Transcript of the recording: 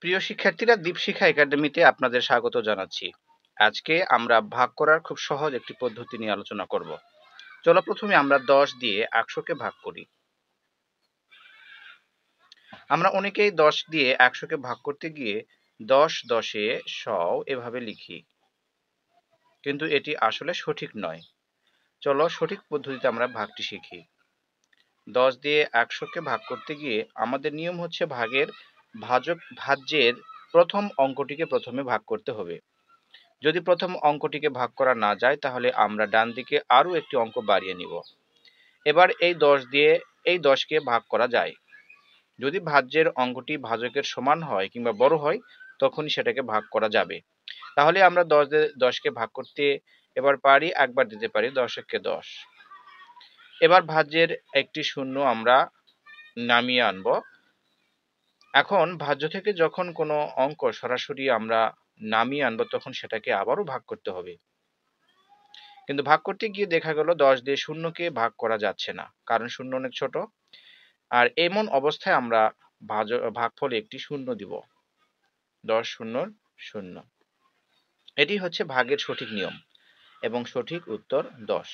প্রিয় শিক্ষার্থীরা, দীপশিখা একাডেমিতে আপনাদের স্বাগত জানাচ্ছি। আজকে আমরা ভাগ করার খুব সহজ একটি পদ্ধতি নিয়ে আলোচনা করব। চলো প্রথমে আমরা 10 দিয়ে 100কে ভাগ করি। আমরা অনেকেই 10 দিয়ে 100কে ভাগ করতে গিয়ে 10 10-এ 100 এভাবে লিখি, কিন্তু এটি আসলে সঠিক নয়। চলো সঠিক পদ্ধতিতে আমরা ভাগটি শিখি। 10 দিয়ে 100কে ভাগ করতে গিয়ে আমাদের নিয়ম হচ্ছে ভাজ্যের প্রথম অঙ্কটিকে প্রথমে ভাগ করতে হবে। যদি প্রথম অঙ্কটিকে ভাগ করা না যায় তাহলে আমরা ডান দিকে আরো একটি অঙ্ক বাড়িয়ে নিব। এবার এই 10কে ভাগ করা যায়। যদি ভাজ্যের অঙ্কটি ভাজকের সমান হয় কিংবা বড় হয় তখনই সেটাকে ভাগ করা যাবে। তাহলে আমরা 10কে ভাগ করতে এবার পারি, একবার দিতে পারি 10 একে 10। এবার ভাজ্যের একটি শূন্য আমরা নামিয়ে আনব। এখন ভাজ্য থেকে যখন কোনো অঙ্ক সরাসরি আমরা নামিয়ে আনবো তখন সেটাকে আবারও ভাগ করতে হবে। কিন্তু ভাগ করতে গিয়ে দেখা গেল 10 দিয়ে শূন্যকে ভাগ করা যাচ্ছে না, কারণ শূন্য অনেক ছোট। আর এমন অবস্থায় আমরা ভাগফলে একটি শূন্য দিব। 10 শূন্য 0। এটি হচ্ছে ভাগের সঠিক নিয়ম এবং সঠিক উত্তর 10।